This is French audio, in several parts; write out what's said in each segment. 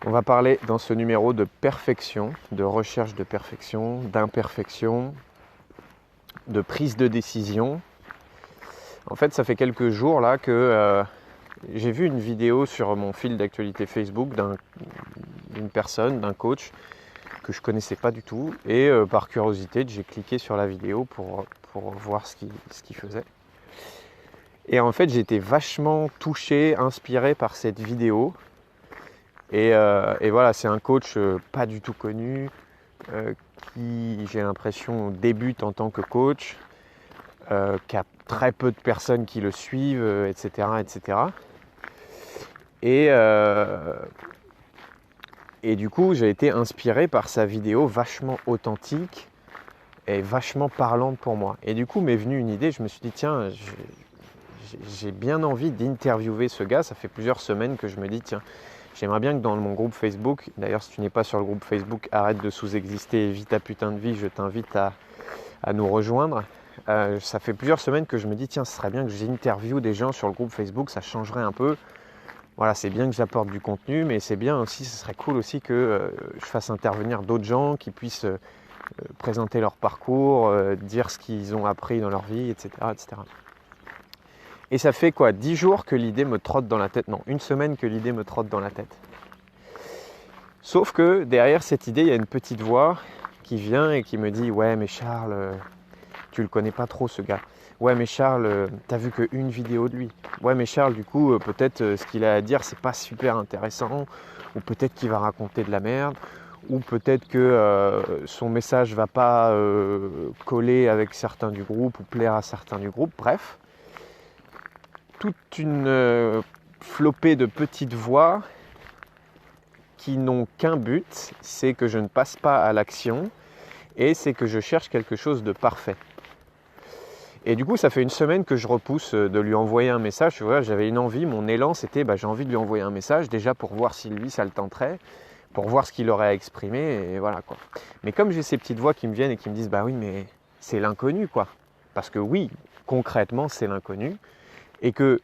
On va parler dans ce numéro de perfection, de recherche de perfection, d'imperfection, de prise de décision. En fait, ça fait quelques jours là que j'ai vu une vidéo sur mon fil d'actualité Facebook d'une personne, d'un coach que je connaissais pas du tout. Et par curiosité, j'ai cliqué sur la vidéo pour voir ce qu'il faisait. Et en fait, j'ai été vachement touché, inspiré par cette vidéo. Et voilà, c'est un coach pas du tout connu, qui, j'ai l'impression, débute en tant que coach, qui a très peu de personnes qui le suivent, etc., etc. Et du coup, j'ai été inspiré par sa vidéo vachement authentique et vachement parlante pour moi. Et du coup, m'est venue une idée, je me suis dit, tiens, j'ai bien envie d'interviewer ce gars. Ça fait plusieurs semaines que je me dis, tiens, j'aimerais bien que dans mon groupe Facebook, d'ailleurs si tu n'es pas sur le groupe Facebook, arrête de sous-exister, vis ta putain de vie, je t'invite à nous rejoindre. Ça fait plusieurs semaines que je me dis, tiens, ce serait bien que j'interviewe des gens sur le groupe Facebook, ça changerait un peu. Voilà, c'est bien que j'apporte du contenu, mais c'est bien aussi, ce serait cool aussi que je fasse intervenir d'autres gens qui puissent présenter leur parcours, dire ce qu'ils ont appris dans leur vie, etc., etc. Et ça fait quoi, 10 jours que l'idée me trotte dans la tête. Non, une semaine que l'idée me trotte dans la tête. Sauf que derrière cette idée, il y a une petite voix qui vient et qui me dit « Ouais, mais Charles, tu le connais pas trop ce gars. Ouais, mais Charles, t'as vu qu'une vidéo de lui. Ouais, mais Charles, du coup, peut-être ce qu'il a à dire, c'est pas super intéressant. Ou peut-être qu'il va raconter de la merde. Ou peut-être que son message va pas coller avec certains du groupe ou plaire à certains du groupe. » Bref, toute une flopée de petites voix qui n'ont qu'un but, c'est que je ne passe pas à l'action et c'est que je cherche quelque chose de parfait. Et du coup, ça fait une semaine que je repousse de lui envoyer un message. Voilà, j'avais une envie, mon élan c'était j'ai envie de lui envoyer un message, déjà pour voir si lui ça le tenterait, pour voir ce qu'il aurait à exprimer, et voilà quoi. Mais comme j'ai ces petites voix qui me viennent et qui me disent oui mais c'est l'inconnu quoi. Parce que oui, concrètement c'est l'inconnu, et que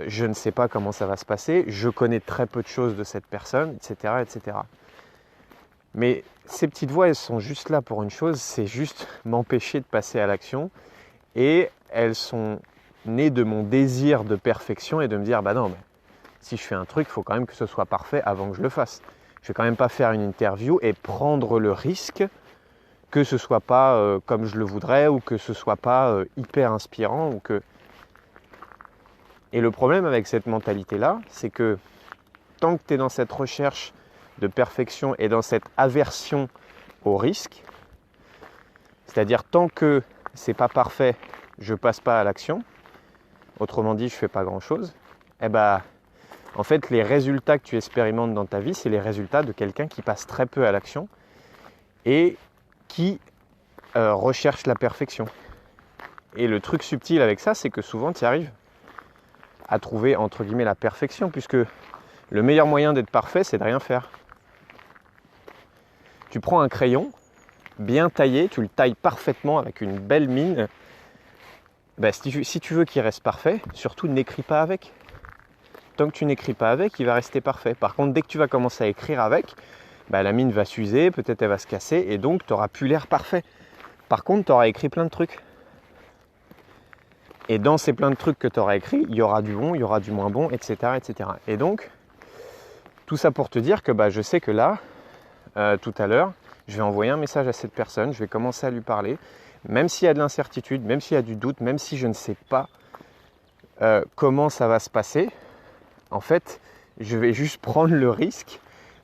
je ne sais pas comment ça va se passer, je connais très peu de choses de cette personne, etc., etc. Mais ces petites voix, elles sont juste là pour une chose, c'est juste m'empêcher de passer à l'action. Et elles sont nées de mon désir de perfection et de me dire, non, mais si je fais un truc, il faut quand même que ce soit parfait avant que je le fasse. Je ne vais quand même pas faire une interview et prendre le risque que ce ne soit pas comme je le voudrais ou que ce ne soit pas hyper inspirant. Et le problème avec cette mentalité-là, c'est que tant que tu es dans cette recherche de perfection et dans cette aversion au risque, c'est-à-dire tant que c'est pas parfait, je passe pas à l'action, autrement dit, je fais pas grand-chose, en fait, les résultats que tu expérimentes dans ta vie, c'est les résultats de quelqu'un qui passe très peu à l'action et qui recherche la perfection. Et le truc subtil avec ça, c'est que souvent, tu arrives à trouver, entre guillemets, la perfection, puisque le meilleur moyen d'être parfait, c'est de rien faire. Tu prends un crayon, bien taillé, tu le tailles parfaitement avec une belle mine. Si tu veux qu'il reste parfait, surtout n'écris pas avec. Tant que tu n'écris pas avec, il va rester parfait. Par contre, dès que tu vas commencer à écrire avec, la mine va s'user, peut-être elle va se casser, et donc tu n'auras plus l'air parfait. Par contre, tu auras écrit plein de trucs. Et dans ces plein de trucs que tu auras écrits, il y aura du bon, il y aura du moins bon, etc., etc. Et donc, tout ça pour te dire que je sais que là, tout à l'heure, je vais envoyer un message à cette personne, je vais commencer à lui parler, même s'il y a de l'incertitude, même s'il y a du doute, même si je ne sais pas comment ça va se passer, en fait, je vais juste prendre le risque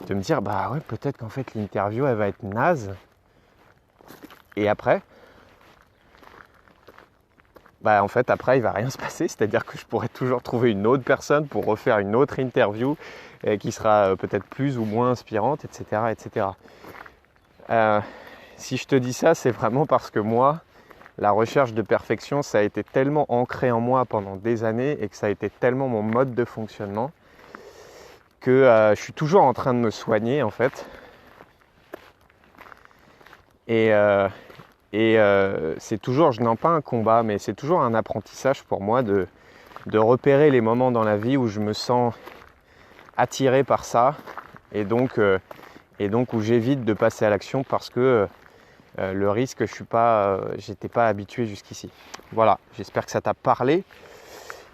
de me dire, ouais, peut-être qu'en fait l'interview, elle va être naze. Et après, en fait, après, il va rien se passer, c'est-à-dire que je pourrais toujours trouver une autre personne pour refaire une autre interview qui sera peut-être plus ou moins inspirante, etc., etc. Si je te dis ça, c'est vraiment parce que moi, la recherche de perfection, ça a été tellement ancré en moi pendant des années et que ça a été tellement mon mode de fonctionnement que je suis toujours en train de me soigner en fait. Et c'est toujours, je n'en pas un combat, mais c'est toujours un apprentissage pour moi de repérer les moments dans la vie où je me sens attiré par ça et donc où j'évite de passer à l'action parce que le risque, j'étais pas habitué jusqu'ici. Voilà, j'espère que ça t'a parlé.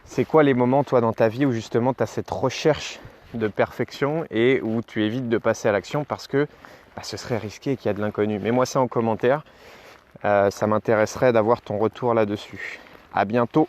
C'est quoi les moments, toi, dans ta vie où justement tu as cette recherche de perfection et où tu évites de passer à l'action parce que ce serait risqué et qu'il y a de l'inconnu? Mets-moi ça en commentaire, ça m'intéresserait d'avoir ton retour là-dessus. À bientôt.